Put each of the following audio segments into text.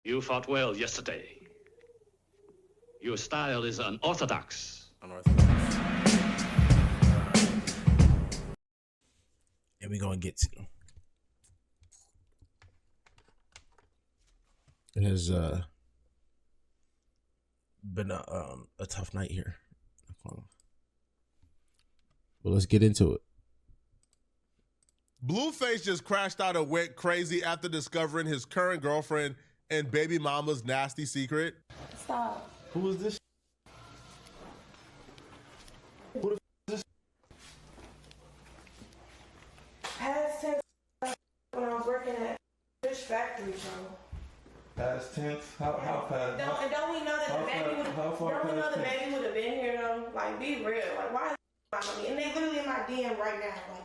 You fought well yesterday. Your style is unorthodox. And we're gonna get to it has been a tough night here. But let's get into it. BlueFace just crashed out and went crazy after discovering his current girlfriend and baby mama's nasty secret. Stop. Who is this? Who the f is this? Past tense when I was working at fish factory, bro. Past tense? How past? Don't we know that the baby would have been here though? Like, be real. Like, why is my money? And they literally in my DM right now. Like,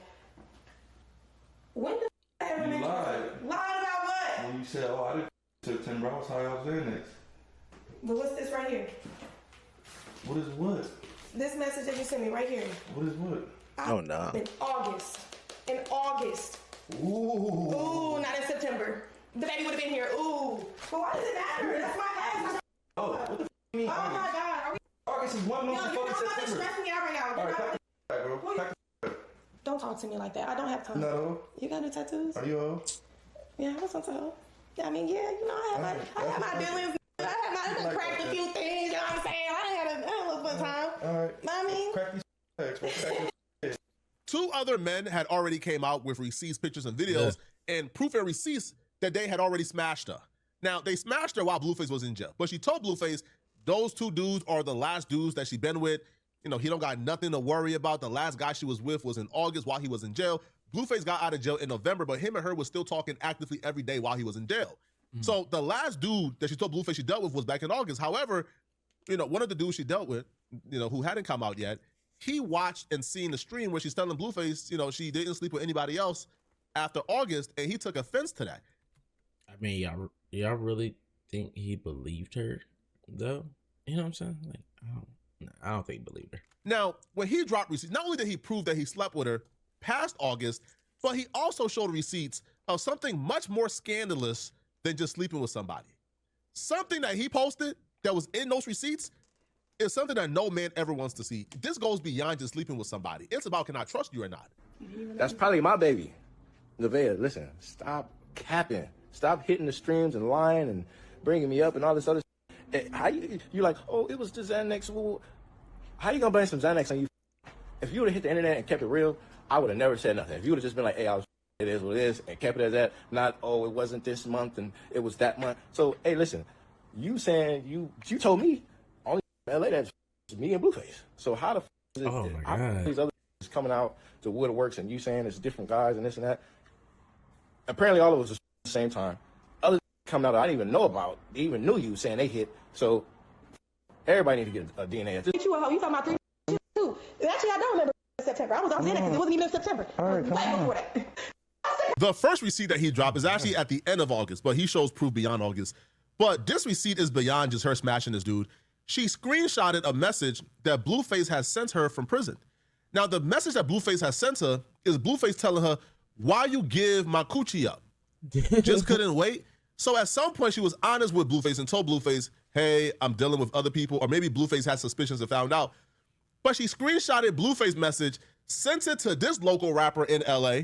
when the f ever You lied? Lied about what? When you said, oh, I didn't September, I was how I was there next. But what's this right here? What is what? This message that you sent me right here. What is what? Oh, no. In August. In August. Ooh. Ooh, not in September. The baby would have been here. Ooh. But why does it matter? That's my last. Oh, what the f you mean? Oh August? my God. Are we? August is 1 month before September. Stressing me out right now. All right, pack the bro. Pack the Don't talk to me like that. I don't have time. No. You got new tattoos? Are you all? Yeah, I was on toe. Yeah, I mean, yeah, you know, I have my dealings. I have cracked a few things, you know what I'm saying? I had a little fun time. All right. I mean, Crack these bags, bro. Crack these. Two other men had already came out with receipts, pictures, and videos, and proof and receipts that they had already smashed her. Now, they smashed her while BlueFace was in jail, but she told BlueFace those two dudes are the last dudes that she been with. You know, he don't got nothing to worry about. The last guy she was with was in August while he was in jail. BlueFace got out of jail in November, but him and her was still talking actively every day while he was in jail. So the last dude that she told BlueFace she dealt with was back in August. However, you know, one of the dudes she dealt with, you know, who hadn't come out yet, he watched and seen the stream where she's telling BlueFace, you know, she didn't sleep with anybody else after August, and he took offense to that. I mean, y'all really think he believed her, though? You know what I'm saying? Like, I don't think he believed her. Now, when he dropped receipts, not only did he prove that he slept with her past August, but he also showed receipts of something much more scandalous than just sleeping with somebody. Something that he posted that was in those receipts is something that no man ever wants to see. This goes beyond just sleeping with somebody. It's about, can I trust you or not? That's probably my baby. Nevaeh, listen, stop capping. Stop hitting the streams and lying and bringing me up and all this other stuff. How you're like, oh, it was the Xanax. Well, how you gonna blame some Xanax on you? If you would have hit the internet and kept it real, I would have never said nothing. If you would have just been like, hey, it is what it is, and kept it as that, not, oh, it wasn't this month and it was that month. So, hey, listen, you saying you told me only in LA that's me and BlueFace. So how the f is it? Oh my God. These other coming out to what it works and you saying it's different guys and this and that. Apparently all of us are at the same time. Others coming out I didn't even know about, they even knew you saying they hit. So everybody need to get a DNA test. you talking about 3 too. Actually, I don't remember September. I was in it because it wasn't even in September. All right, come on. Before that. The first receipt that he dropped is actually at the end of August, but he shows proof beyond August. But this receipt is beyond just her smashing this dude. She screenshotted a message that BlueFace has sent her from prison. Now, the message that BlueFace has sent her is BlueFace telling her, why you give my coochie up? Just couldn't wait. So at some point, she was honest with BlueFace and told BlueFace, hey, I'm dealing with other people, or maybe BlueFace had suspicions and found out. But she screenshotted BlueFace message, sent it to this local rapper in LA,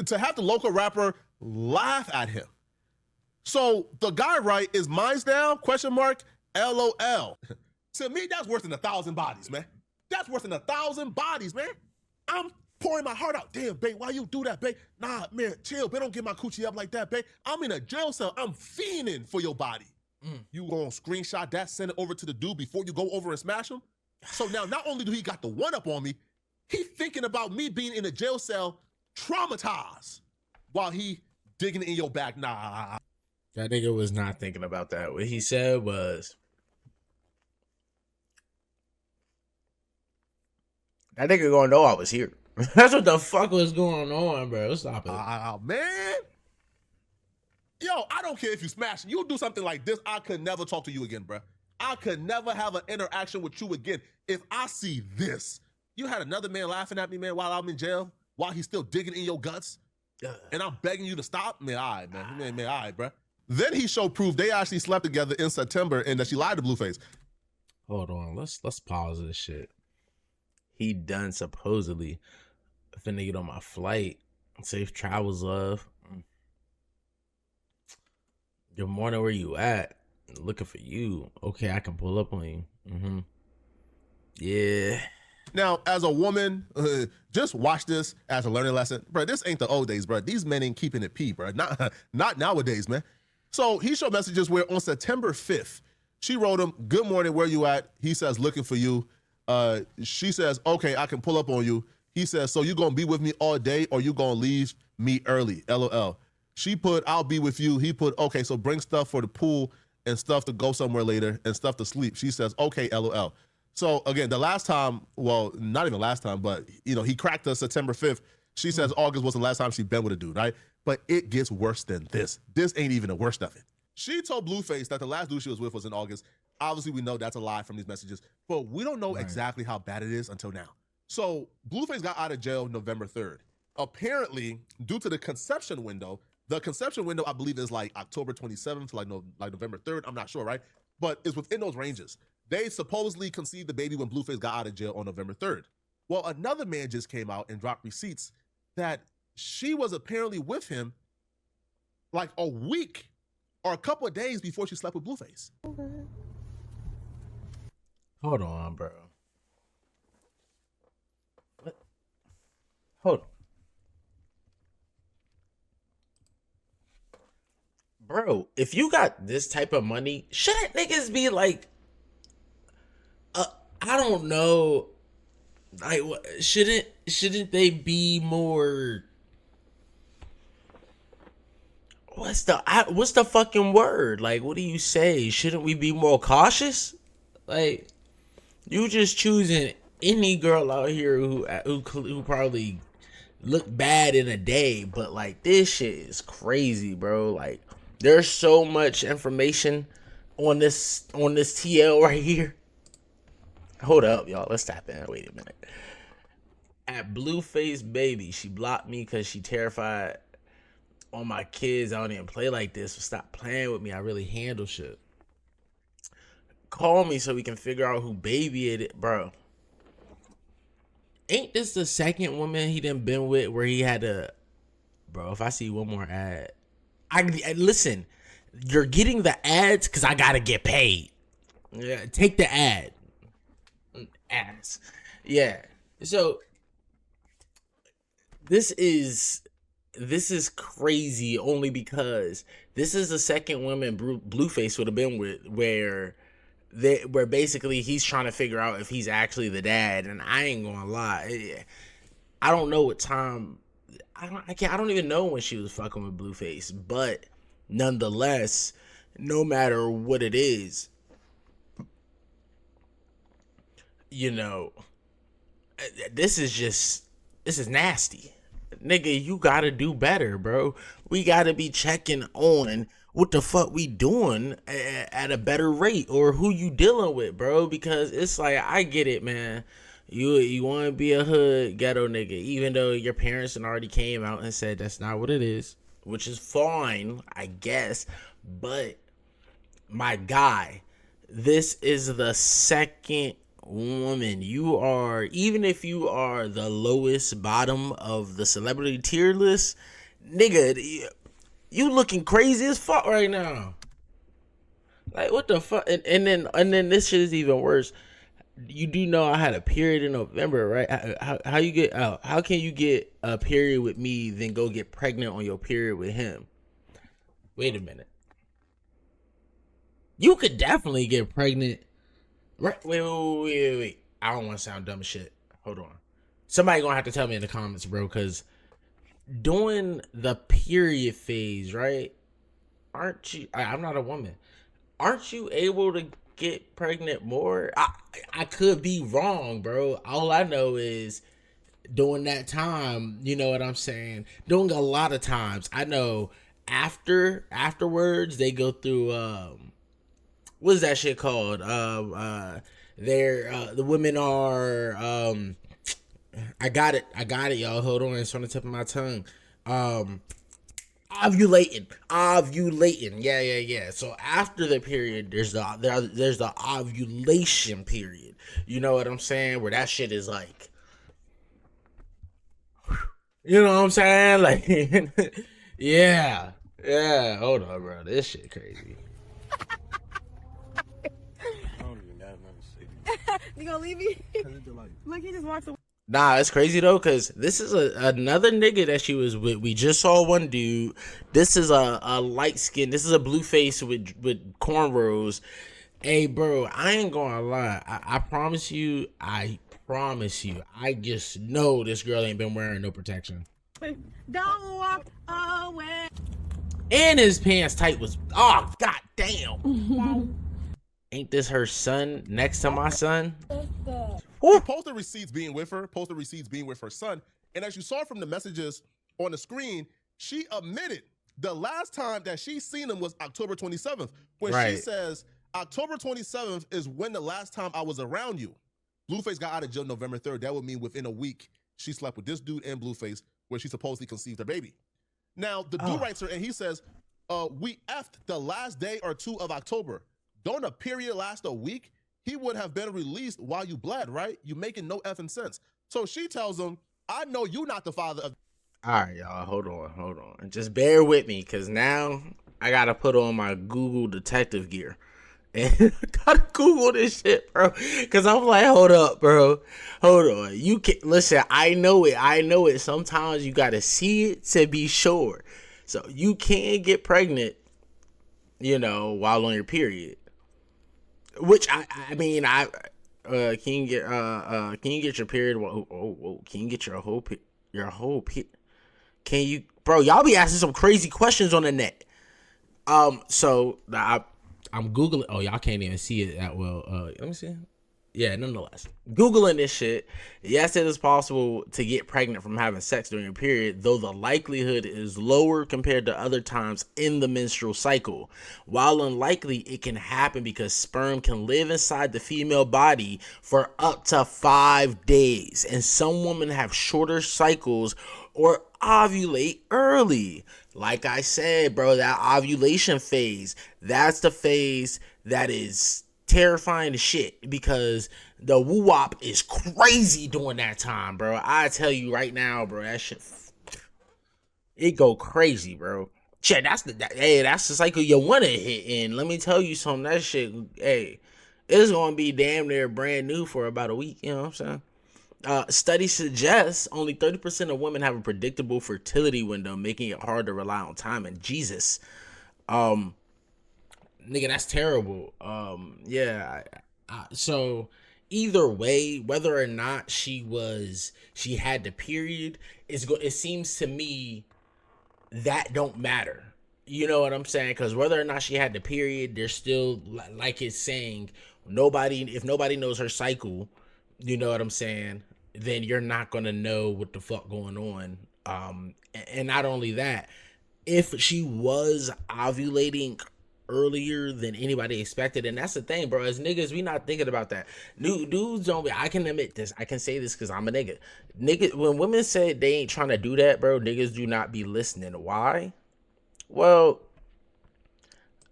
to have the local rapper laugh at him. So the guy right is mine's now, question mark, LOL. To me, that's worse than 1,000 bodies, man. That's worse than 1,000 bodies, man. I'm pouring my heart out. Damn, babe, why you do that, babe? Nah, man, chill, babe, don't get my coochie up like that, babe. I'm in a jail cell. I'm fiending for your body. You gonna screenshot that, send it over to the dude before you go over and smash him? So now, not only do he got the one up on me, he thinking about me being in a jail cell traumatized while he digging in your back. Nah. That nigga was not thinking about that. What he said was, that nigga gonna know I was here. That's what the fuck was going on, bro. Stop it. Man. Yo, I don't care if you smash. You do something like this, I could never talk to you again, bro. I could never have an interaction with you again if I see this. You had another man laughing at me, man, while I'm in jail, while he's still digging in your guts, and I'm begging you to stop? Man, all right, man. Man, all right, bro. Then he showed proof they actually slept together in September and that she lied to BlueFace. Hold on, let's pause this shit. He done supposedly finna get on my flight. Safe travels, love. Good morning, where you at? Looking for you. Okay, I can pull up on you. Yeah. Now, as a woman, just watch this as a learning lesson. Bro, this ain't the old days, bro. These men ain't keeping it pee, bro. Not nowadays, man. So he showed messages where on September 5th, she wrote him, good morning, where you at? He says, looking for you. She says, okay, I can pull up on you. He says, so you gonna be with me all day or you gonna leave me early? LOL. She put, I'll be with you. He put, okay, so bring stuff for the pool and stuff to go somewhere later and stuff to sleep. She says, okay, LOL. So again, the last time, well, not even last time, but he cracked us September 5th. She says August was the last time she'd been with a dude, right? But it gets worse than this. This ain't even the worst of it. She told BlueFace that the last dude she was with was in August. Obviously, we know that's a lie from these messages, but we don't know exactly how bad it is until now. So BlueFace got out of jail November 3rd. Apparently, due to the conception window, I believe is like October 27th to like November 3rd. I'm not sure, right? But it's within those ranges. They supposedly conceived the baby when BlueFace got out of jail on November 3rd. Well, another man just came out and dropped receipts that she was apparently with him like a week or a couple of days before she slept with BlueFace. Hold on, bro. What? Hold on. Bro, if you got this type of money, shouldn't niggas be like, I don't know, like, shouldn't they be more, what's the fucking word? Like, what do you say? Shouldn't we be more cautious? Like, you just choosing any girl out here who probably look bad in a day, but like, this shit is crazy, bro. Like, there's so much information on this TL right here. Hold up, y'all. Let's tap in. Wait a minute. At BlueFace Baby, she blocked me because she terrified on my kids. I don't even play like this. So stop playing with me. I really handle shit. Call me so we can figure out who Baby it is. Bro. Ain't this the second woman he done been with where he had to... Bro, if I see one more ad... Listen, you're getting the ads because I gotta get paid. Yeah, take the ad. Ads. Yeah. So this is crazy only because this is the second woman BlueFace would have been with where basically he's trying to figure out if he's actually the dad. And I ain't gonna lie, I don't know what time. I don't even know when she was fucking with BlueFace, but nonetheless, no matter what it is, this is nasty. Nigga, you gotta do better, bro. We gotta be checking on what the fuck we doing at a better rate, or who you dealing with, bro, because it's like, I get it, man. You want to be a hood ghetto nigga, even though your parents already came out and said that's not what it is, which is fine, I guess. But my guy, this is the second woman. Even if you are the lowest bottom of the celebrity tier list, nigga, you looking crazy as fuck right now. Like, what the fuck? And then this shit is even worse. You do know I had a period in November, right? How you get out? How can you get a period with me, then go get pregnant on your period with him? Wait a minute. You could definitely get pregnant. Right? Wait. I don't want to sound dumb as shit. Hold on. Somebody gonna have to tell me in the comments, bro, because during the period phase, right? Aren't you? I'm not a woman. Aren't you able to get pregnant more? I could be wrong, bro. All I know is during that time, you know what I'm saying? During a lot of times, I know afterwards they go through what's that shit called? The women are I got it, y'all. Hold on, it's on the tip of my tongue. Ovulating. Yeah. So after the period, there's the ovulation period. You know what I'm saying? Where that shit is like, you know what I'm saying? Like, yeah. Hold on, bro. This shit crazy. I don't even got nothing to say. You gonna leave me? Look, he just walked away. Nah, it's crazy though, cause this is another nigga that she was with. We just saw one dude. This is a light skin. This is a blue face with cornrows. Hey, bro, I ain't gonna lie. I promise you. I just know this girl ain't been wearing no protection. Don't walk away. And his pants tight was. Oh, god damn. Ain't this her son next to my son? She posted receipts being with her son. And as you saw from the messages on the screen, she admitted the last time that she seen him was October 27th. When she says, October 27th is when the last time I was around you. Blueface got out of jail November 3rd. That would mean within a week, she slept with this dude and Blueface, where she supposedly conceived her baby. Now, the dude writes her and he says, we effed the last day or two of October. Don't a period last a week? He would have been released while you bled, right? You making no effing sense. So she tells him, I know you not the father of... All right, y'all, hold on. And just bear with me, because now I got to put on my Google detective gear. And gotta Google this shit, bro. Because I'm like, hold up, bro. Hold on. You can listen, I know it. Sometimes you got to see it to be sure. So you can get pregnant, while on your period. Which I mean, can you get your period? Whoa, can you get your whole can you, bro? Y'all be asking some crazy questions on the net. So I'm Googling. Oh, y'all can't even see it that well. Let me see. Yeah, nonetheless, Googling this shit. Yes, it is possible to get pregnant from having sex during your period, though the likelihood is lower compared to other times in the menstrual cycle. While unlikely, it can happen because sperm can live inside the female body for up to 5 days, and some women have shorter cycles or ovulate early. Like I said, bro, that ovulation phase, that's the phase that is terrifying as shit, because the woo-wop is crazy during that time, bro. I tell you right now, bro, that shit, it go crazy, bro. Shit, that's the cycle you want to hit in. Let me tell you something, that shit, it's gonna be damn near brand new for about a week, you know what I'm saying? Studies suggest only 30% of women have a predictable fertility window, making it hard to rely on time. And Jesus, nigga, that's terrible. So either way, whether or not she had the period, it seems to me that don't matter. You know what I'm saying? Because whether or not she had the period, there's still, like it's saying, if nobody knows her cycle, you know what I'm saying, then you're not gonna know what the fuck going on. And not only that, if she was ovulating earlier than anybody expected, and that's the thing, bro, as niggas, we not thinking about that. Dudes don't be, I can admit this, I can say this because I'm a nigga. When women say they ain't trying to do that, bro, niggas do not be listening. Why? Well,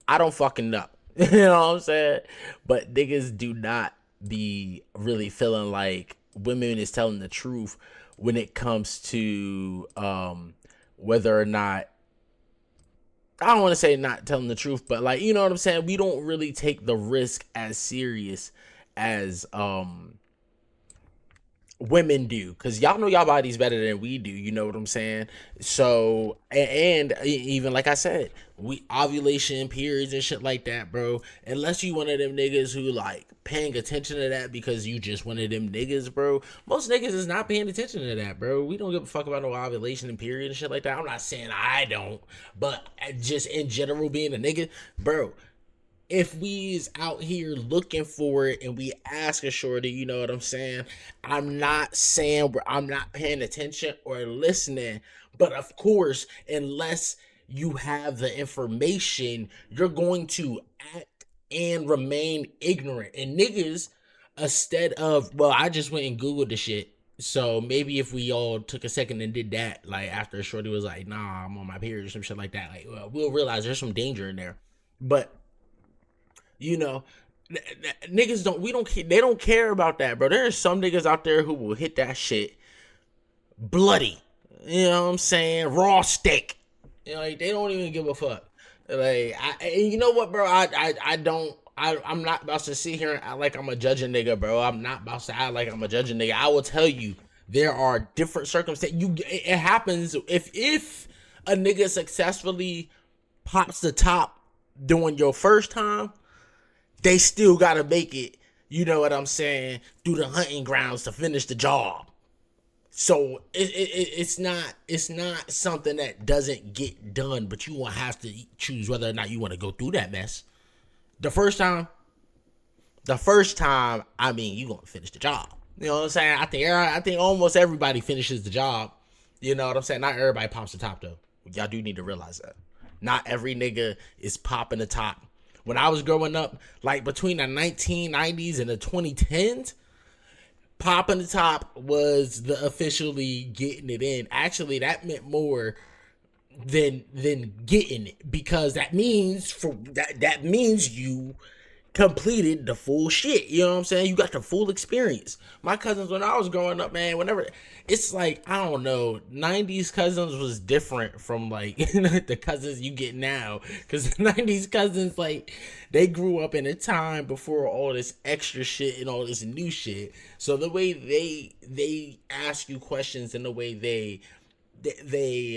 I don't fucking know. You know what I'm saying? But niggas do not be really feeling like women is telling the truth when it comes to whether or not, I don't want to say not telling the truth, but like, you know what I'm saying? We don't really take the risk as serious as women do, because y'all know y'all bodies better than we do, you know what I'm saying? So, and even like I said, we ovulation periods and shit like that, bro, unless you one of them niggas who like paying attention to that because you just one of them niggas, bro. Most niggas is not paying attention to that, bro. We don't give a fuck about no ovulation and period and shit like that. I'm not saying I don't, but just in general, being a nigga, bro, if we is out here looking for it and we ask a shorty, you know what I'm saying? I'm not saying I'm not paying attention or listening, but of course, unless you have the information, you're going to act and remain ignorant. And niggas, instead of, well, I just went and Googled the shit. So maybe if we all took a second and did that, like after Shorty was like, "Nah, I'm on my period" or some shit like that, like we'll realize there's some danger in there. But you know, niggas don't. We don't. They don't care about that, bro. There are some niggas out there who will hit that shit bloody. You know what I'm saying? Raw steak. You know, like they don't even give a fuck. Like, and you know what, bro? I don't. I'm not about to sit here and act like I'm a judging nigga, bro. I'm not about to act like I'm a judging nigga. I will tell you, there are different circumstances. It happens if a nigga successfully pops the top during your first time, they still gotta make it. You know what I'm saying? Through the hunting grounds to finish the job. So it's not something that doesn't get done, but you will have to choose whether or not you want to go through that mess. The first time, I mean, you gonna finish the job. You know what I'm saying? I think almost everybody finishes the job. You know what I'm saying? Not everybody pops the top though. Y'all do need to realize that. Not every nigga is popping the top. When I was growing up, like between the 1990s and the 2010s, popping the top was the officially getting it in. Actually, that meant more than getting it, because that means that means you completed the full shit. You know what I'm saying? You got the full experience. My cousins, when I was growing up, man, whenever it's like, I don't know, 90s cousins was different from like the cousins you get now, because the 90s cousins, like, they grew up in a time before all this extra shit and all this new shit. So the way they ask you questions and the way they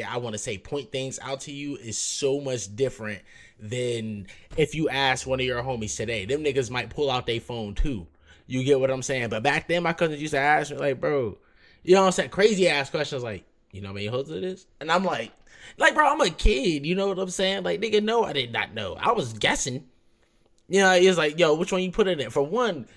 I want to say point things out to you is so much different than if you ask one of your homies today. Them niggas might pull out their phone too. You get what I'm saying? But back then, my cousins used to ask me, like, bro, you know what I'm saying? Crazy ass questions like, you know how many hoes it is? And I'm like, bro, I'm a kid. You know what I'm saying? Like, nigga, no, I did not know. I was guessing. You know, it's like, yo, which one you put in it? For one,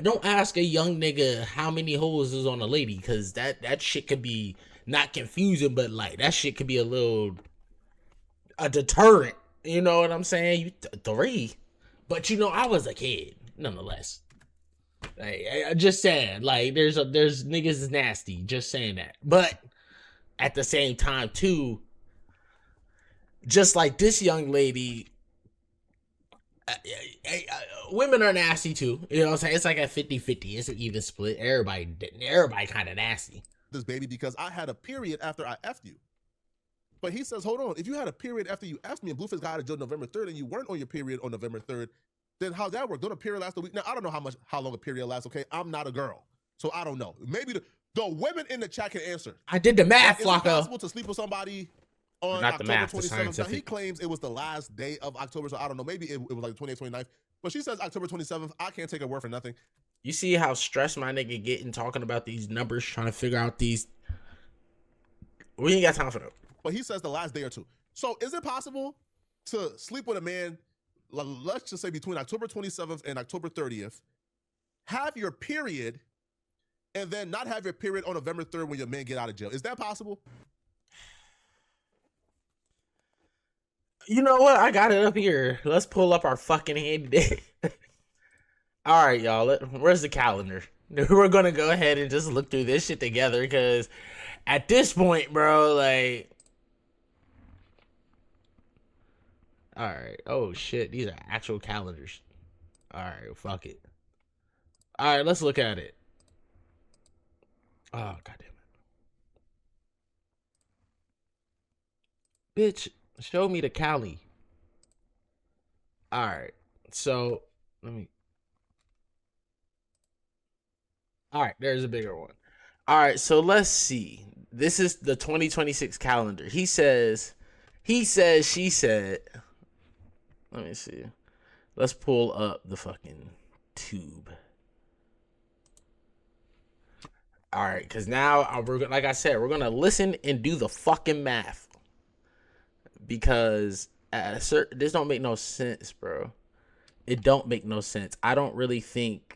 don't ask a young nigga how many holes is on a lady, because that shit could be not confusing, but like that shit could be a deterrent. You know what I'm saying? You three, but you know I was a kid nonetheless. Like, I just saying, like there's niggas is nasty. Just saying that, but at the same time too, just like this young lady. Women are nasty too. You know what I'm saying? It's like a 50-50. It's an even split. Everybody kind of nasty. This baby because I had a period after I effed you. But he says, hold on, if you had a period after you effed me and BluefACE got a job November 3rd and you weren't on your period on November 3rd, then how'd that work? Don't a period last a week? Now, I don't know how long a period lasts, okay? I'm not a girl, so I don't know. Maybe the women in the chat can answer. I did the math, Flocka. Is it Flocka. possible to sleep with somebody on Not the October math, the 27th? Now, scientific. he claims it was the last day of October, so I don't know. Maybe it was like the 28th, 29th. But she says October 27th. I can't take her word for nothing. You see how stressed my nigga getting talking about these numbers, trying to figure out these. We ain't got time for that. But he says the last day or two. So is it possible to sleep with a man, let's just say between October 27th and October 30th, have your period, and then not have your period on November 3rd when your man get out of jail? Is that possible? You know what? I got it up here. Let's pull up our fucking handy. All right, y'all. Where's the calendar? We're gonna go ahead and just look through this shit together, because at this point, bro, like, all right. Oh shit, these are actual calendars. All right, fuck it. All right, let's look at it. Oh goddamn it, bitch! Show me the Cali. All right, so let me. All right, there's a bigger one. All right, so let's see. This is the 2026 calendar. He says, she said. Let me see. Let's pull up the fucking tube. All right, because now we're, like I said, we're gonna listen and do the fucking math, because this don't make no sense, bro. It don't make no sense. I don't really think.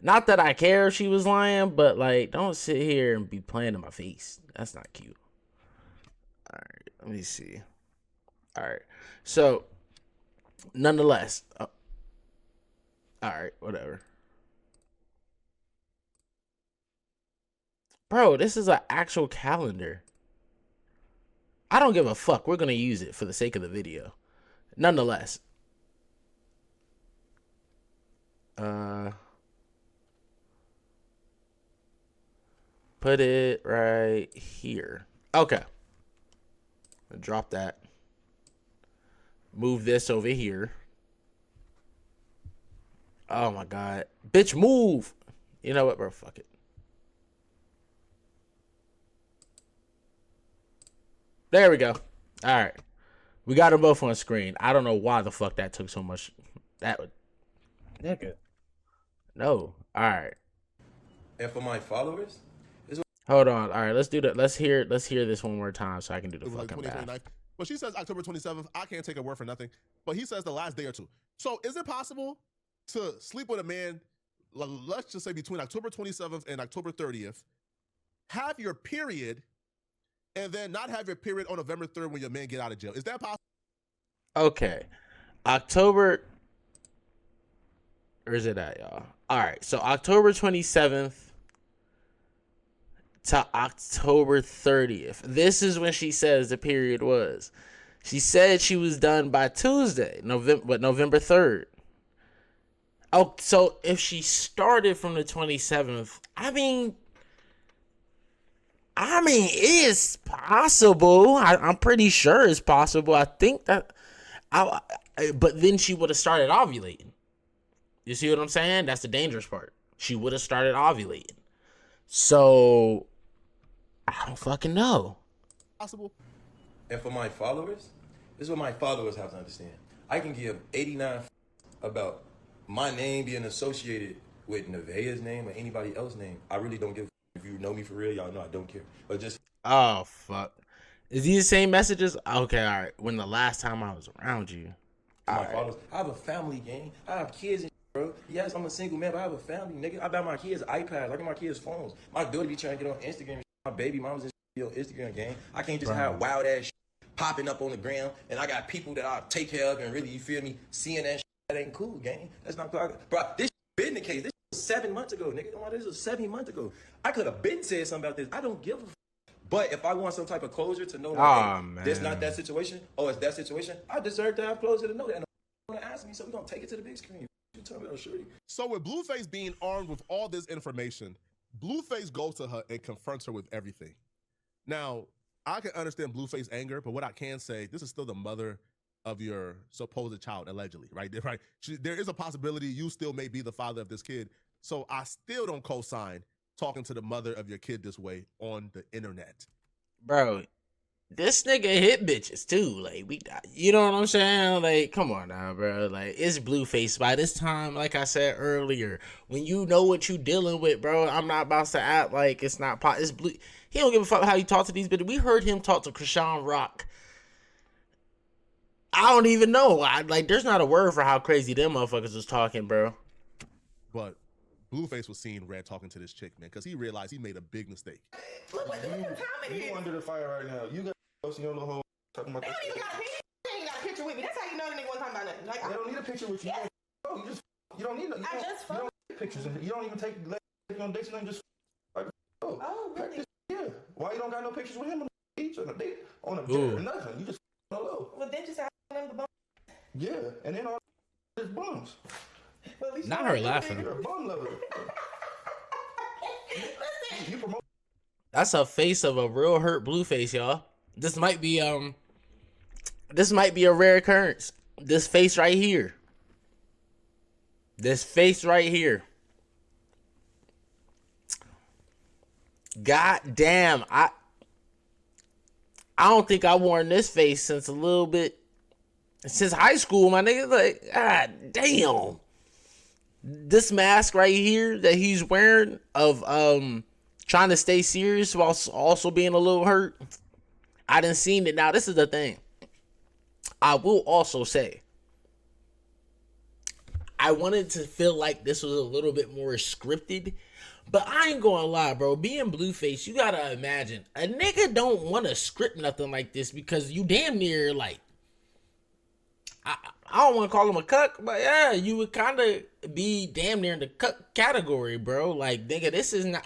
Not that I care if she was lying, but like, don't sit here and be playing in my face. That's not cute. All right, let me see. All right, so nonetheless, all right, whatever. Bro, this is an actual calendar. I don't give a fuck. We're going to use it for the sake of the video. Nonetheless. Put it right here. Okay. Drop that. Move this over here. Oh my God. Bitch, move. You know what, bro? Fuck it. There we go. All right. We got them both on screen. I don't know why the fuck that took so much. That would. Nigga. No. All right. And for my followers, Hold on. All right. Let's do that. Let's hear this one more time so I can do the fucking math. But she says October 27th. I can't take her word for nothing. But he says the last day or two. So is it possible to sleep with a man, let's just say between October 27th and October 30th, have your period, and then not have your period on November 3rd when your man get out of jail? Is that possible? Okay. October. Where's it at, y'all? All right. So October 27th to October 30th. This is when she says the period was. She said she was done by Tuesday, November 3rd. Oh, so if she started from the 27th, I mean, it's possible. I'm pretty sure it's possible. I think that, but then she would have started ovulating. You see what I'm saying? That's the dangerous part. She would have started ovulating. So, I don't fucking know. Possible. and for my followers, this is what my followers have to understand. I can give 89 about my name being associated with Nevaeh's name or anybody else's name. I really don't give. If you know me for real, y'all know I don't care. But just Oh fuck, is these the same messages? Okay, all right. When the last time I was around you, my followers, I have a family, gang. I have kids and bro. Yes, I'm a single man, but I have a family, nigga. I buy my kids iPads. I get my kids phones. My daughter be trying to get on Instagram. My baby mom's on Instagram, gang. I can't just have wild ass shit popping up on the ground, and I got people that I take care of and really, you feel me, seeing that shit. That ain't cool, gang. That's not cool. Bro, this been the case. This was 7 months ago, nigga. This was 7 months ago. I could have been said something about this. I don't give a f. But if I want some type of closure to know that hey, this not that situation, or it's that situation, I deserve to have closure to know that. And want to ask me, so we're going to take it to the big screen. You tell me, shorty. So with BlueFace being armed with all this information, BlueFace goes to her and confronts her with everything. Now, I can understand BlueFace anger, but what I can say, this is still the mother of your supposed child, allegedly, right? Right? There is a possibility you still may be the father of this kid. So I still don't co-sign talking to the mother of your kid this way on the internet. bro. This nigga hit bitches too. Like you know what I'm saying? Like, come on now, bro. Like, it's BlueFace. By this time, like I said earlier, when you know what you dealing with, bro, I'm not about to act like it's not It's Blue. He don't give a fuck how you talk to these bitches. We heard him talk to Krishan Rock. I don't even know. Like, there's not a word for how crazy them motherfuckers was talking, bro. But BlueFace was seen red talking to this chick, man, because he realized he made a big mistake. Look what time it is. You under the fire right now. You got posting your little whole talking about They don't even got a picture. They ain't got a picture with me. That's how you know the nigga wasn't talking about nothing. Like, They don't need a picture with you. Yes. No, you don't need no. You I don't, just you don't take pictures. You don't even take on dates and then just like, Oh, really? yeah. Why you don't got no pictures with him on the beach, on a date, on a dinner, or nothing? You just hello. Well, then just have them the bum. Yeah, and then all this bums. Well, at least Not you her know laughing. You're a bum lover. You promote. That's a face of a real hurt BlueFace, y'all. This might be a rare occurrence. This face right here. This face right here. God damn, I don't think I worn this face since high school, my nigga. Like, god damn. This mask right here that he's wearing of trying to stay serious while also being a little hurt. I done seen it. Now, this is the thing. I will also say, I wanted to feel like this was a little bit more scripted, but I ain't gonna lie, bro. Being BlueFace, you gotta imagine, a nigga don't want to script nothing like this because you damn near, like, I don't want to call him a cuck, but yeah, you would kind of be damn near in the cuck category, bro. Like, nigga, this is not,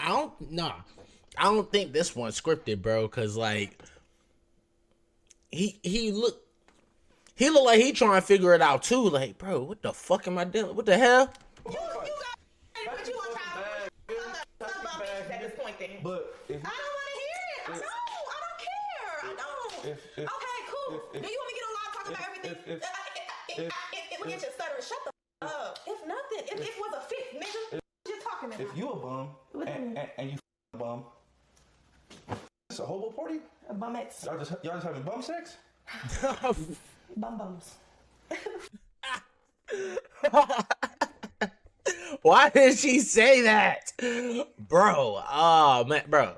I don't think this one's scripted, bro. Cause like he look like he trying to figure it out too. Like, bro, what the fuck am I doing? What the hell? You got but you want to try to at this point then. But if I don't want to hear it. I don't care. I don't. Okay, cool. Do you want me to get on live talking about everything? Look at your stuttering. Shut the up. If nothing, if it was a fit, nigga, what you talking about? if you a bum and you a bum, it's a hobo party. A bummettes. Y'all just having bum sex? Bums. Why did she say that, bro? Oh man, bro.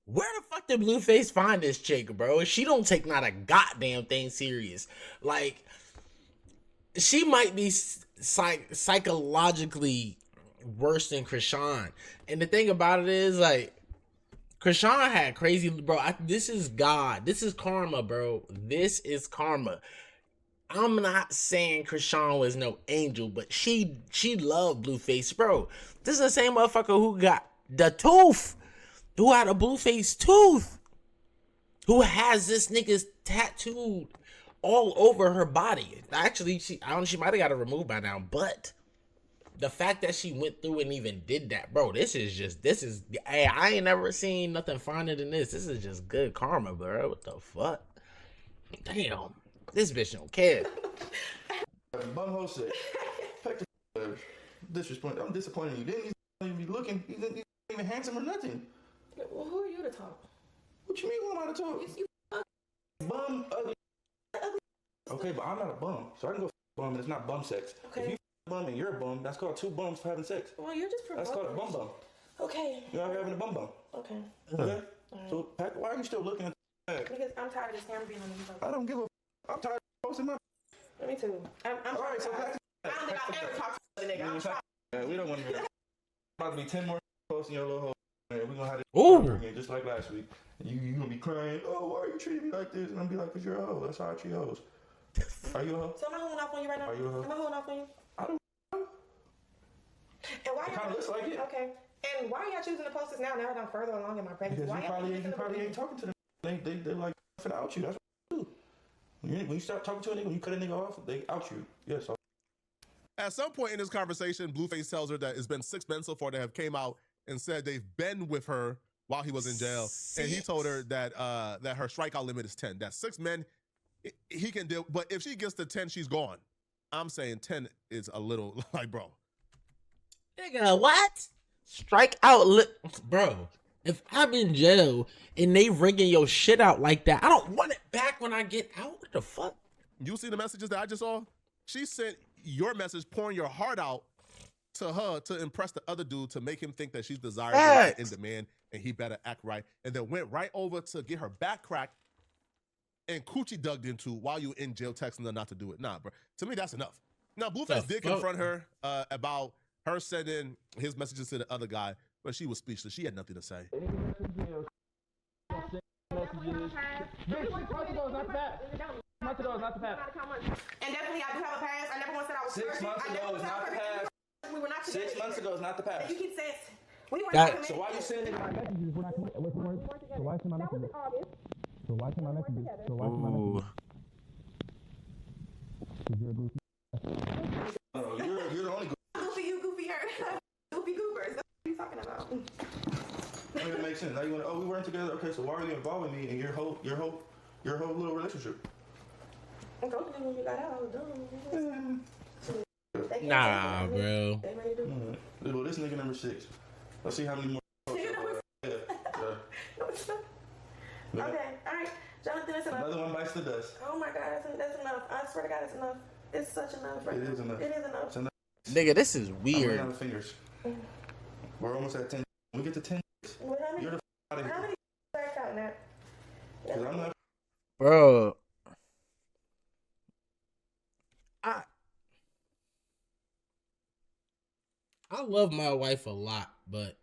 Where the fuck did BlueFace find this chick, bro? She don't take not a goddamn thing serious. Like, she might be psychologically worse than Krishan. And the thing about it is, like, Krishan had crazy, bro. This is God. This is karma, bro. This is karma. I'm not saying Krishan was no angel, but she loved BlueFace, bro. This is the same motherfucker who got the tooth, who had a BlueFace tooth, who has this nigga's tattooed all over her body. Actually, she might have got it removed by now, but the fact that she went through and even did that, bro, hey, I ain't never seen nothing finer than this. This is just good karma, bro. What the fuck? Damn. This bitch don't care. Bumhole said, "Peck the disrespect. I'm disappointed in you. Didn't even be looking. He didn't even handsome or nothing. Well, who are you to talk? What you mean? Who am I to talk? You Bum, ugly. Okay, but I'm not a bum, so I can go bum, and it's not bum sex. Okay. If you a bum and you're a bum, that's called two bums for having sex. Well, you're just That's provoking. called a bum bum. Okay. You're out here having a bum bum. Okay. Okay. So, Pack, why are you still looking at that? Because I'm tired of this camera being on the I don't give a. I'm tired of posting my. Me too. I'm All right, so tired. I don't think I'll ever talk to the nigga. I'm tired. we don't want to hear that. About to be 10 more posts in your little hole. Man, we're gonna have this Ooh. over again, just like last week. And you gonna be crying. Oh, why are you treating me like this? And I'm be like, 'cause you're a hoe. That's how I treat hoes. Are you a hoe? So am I holding off on you right now? Are you a hoe? Am I holding off on you? I don't know. And why It kinda looks like it. Okay. And why are y'all choosing to post this now that I'm further along in my pregnancy? Because Why you probably ain't talking to them. They like finna out you. That's what they do. When you start talking to a nigga, when you cut a nigga off, they out you. Yes. At some point in this conversation, BlueFace tells her that it's been 6 men so far that have came out and said they've been with her while he was in jail. And he told her that that her strikeout limit is 10. That's 6 men he can deal. But if she gets to 10, she's gone. I'm saying 10 is a little like, bro. Nigga, what? Strike out, bro. If I'm in jail and they ringing your shit out like that, I don't want it back when I get out. What the fuck? You see the messages that I just saw? She sent your message pouring your heart out to her to impress the other dude to make him think that she's desirable and in demand and he better act right. And then went right over to get her back cracked and coochie dug into while you in jail texting her not to do it. Nah, bro. To me, that's enough. Now, BlueFace did confront her about her sending his messages to the other guy, but she was speechless. She had nothing to say. And definitely, I do have a pass. I never once said I was 6 months ago is not the past. We were not together. 6 months ago is not the past. You keep saying we were That- not So why you sending my messages? Ooh. You're the only good. Goofy, you goofy, her. Goofy goobers. That's what you talking about. That doesn't make sense. Now you want to, oh, we weren't together. Okay, so why are you involving me in your whole little relationship? I'm going to when you got out. I was done. Nah, bro. They ready to do it. Well, this nigga number 6. Let's see how many more. Yeah. Okay, all right. Jonathan, it's enough. Another one bites the dust. Oh my God, that's enough. I swear to God, it's enough. It's such enough. Right It now. is enough. It is enough. It's enough. Nigga, this is I'm running weird. out of fingers. We're almost at 10. When we get to 10, Well, how many? you're the out of How here. many back out now? Because I'm not. Bro. I love my wife a lot, but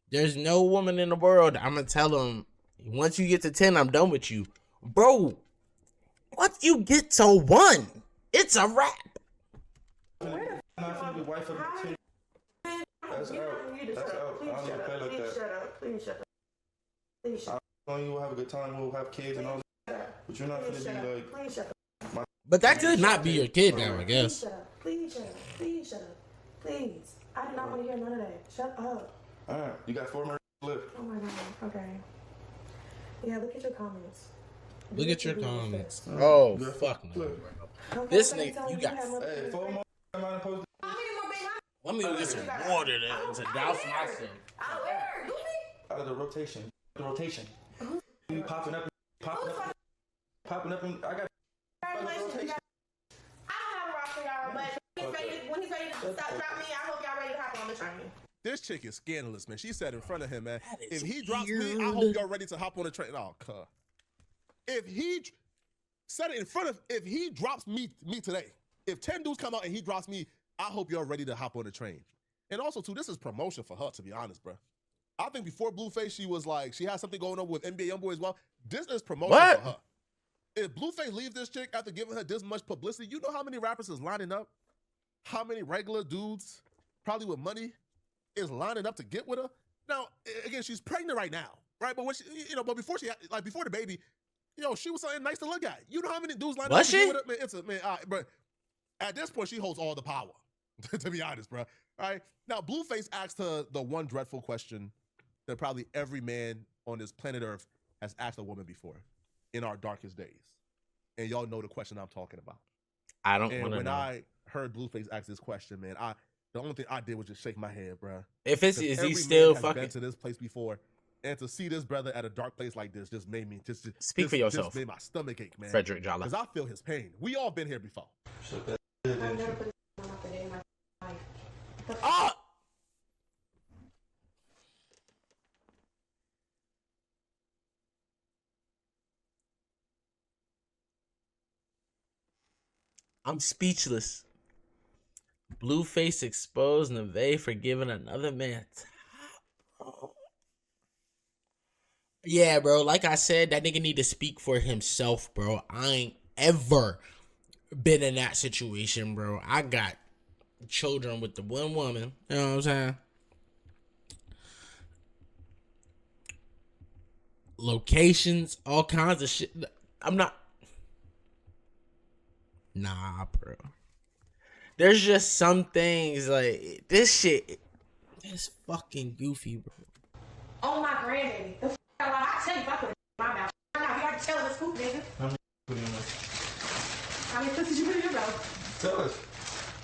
there's no woman in the world I'm gonna tell them once you get to 10 I'm done with you, bro. Once you get to 1, it's a wrap. Not finna be wife of the team. That's out. That's out. I don't even play like that. Shut up. Please shut up. Please shut up. You will have a good time. We'll have kids and all that. But you're not gonna be like. Please shut up. But that could not be your kid now, I guess. Please shut up. Please shut up. Please. I do not want to hear none of that. Shut up. All right, you got 4 more left. Oh my god. Okay. Yeah, look at your comments. Look at your comments. Oh, fuck no, bro. Okay, This so nigga, you got. Hey, 4 more. I'm not supposed to. How many more big Let me go get some water to douse myself. Out of the rotation. The rotation. You popping up, and I got. Congratulations. I don't have a roster, y'all, but when he's ready to stop drop me, I hope y'all ready to hop on the train. This chick is scandalous, man. She said in front of him, man, if he weird. drops me, I hope y'all ready to hop on the train. Oh, cuh. If he said it in front of, if he drops me today, if 10 dudes come out and he drops me, I hope y'all ready to hop on the train. And also, too, this is promotion for her, to be honest, bro. I think before BlueFace, she was like, she had something going on with NBA YoungBoy as well. This is promotion for her. If BlueFace leaves this chick after giving her this much publicity, you know how many rappers is lining up? How many regular dudes, probably with money, is lining up to get with her? Now, again, she's pregnant right now, right? But when she, but before she, like before the baby, she was something nice to look at. You know how many dudes lined up to get with her? Man, it's a man. But at this point, she holds all the power. To be honest, bro. All right. Now, BlueFace asked her the one dreadful question that probably every man on this planet Earth has asked a woman before in our darkest days. And y'all know the question I'm talking about. I don't want to know. When I heard BlueFace ask this question, man, the only thing I did was just shake my head, bro. If is he still man fucking been to this place before, and to see this brother at a dark place like this just made me speak for yourself. Just made my stomach ache, man. Frederick Jala. Because I feel his pain. We all been here before. I've never put this on in my life. Ah! I'm speechless. BlueFace exposed Neve for giving another man top. Yeah, bro. Like I said, that nigga need to speak for himself, bro. I ain't ever been in that situation, bro. I got children with the one woman. You know what I'm saying? Locations, all kinds of shit. I'm not. Nah, bro. There's just some things like this shit. It's fucking goofy, bro. Oh my grandbaby. The I tell you if I put my mouth. You gotta tell the scoop, nigga. How many pussies you put in your mouth? Tell us.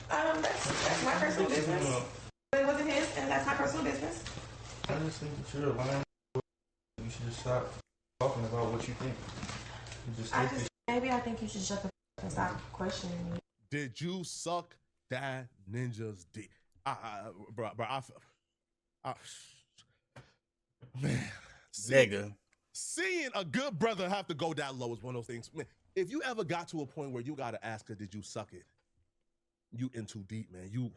That's my personal business. It wasn't his, and that's my personal business. I just think that you're lying. You should just stop talking about what you think. Maybe I think you should shut the f and stop questioning me. Did you suck that ninja's dick? Bro, man, nigga. Seeing a good brother have to go that low is one of those things. Man, if you ever got to a point where you gotta ask her, did you suck it? You in too deep, man. You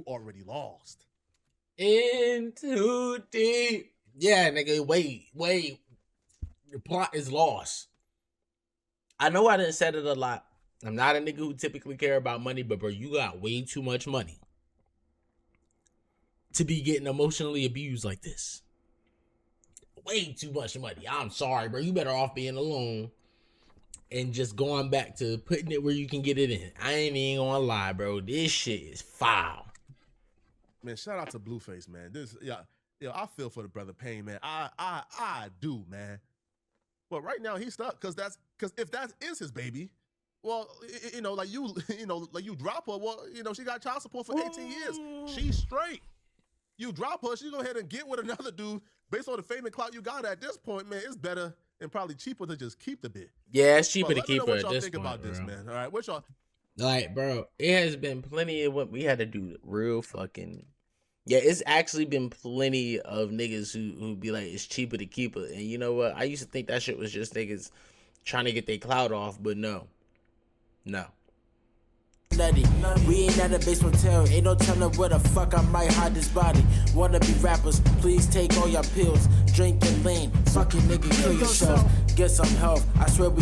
already lost. In too deep. Yeah, nigga, wait. The plot is lost. I know I didn't say it a lot. I'm not a nigga who typically care about money, but bro, you got way too much money to be getting emotionally abused like this. Way too much money. I'm sorry, bro. You better off being alone and just going back to putting it where you can get it in. I ain't even gonna lie, bro. This shit is foul. Man, shout out to BlueFace, man. I feel for the brother pain, man. I do, man. But right now he's stuck because if that is his baby, well, like you drop her, well, she got child support for 18 years. She's straight. You drop her, she go ahead and get with another dude based on the fame and clout you got at this point, man. It's better and probably cheaper to just keep the bit. Yeah, it's cheaper to keep her at this point. What y'all think about this, man? All right, what y'all? Like, bro, it has been plenty of what we had to do. Real fucking. Yeah, it's actually been plenty of niggas who be like, it's cheaper to keep her. And you know what? I used to think that shit was just niggas trying to get their clout off, but no. We ain't at a base hotel. Ain't no telling where the fuck I might hide this body. Wanna be rappers, please take all your pills. Drink and lean. Fucking nigga, kill yourself. Get some help. I swear we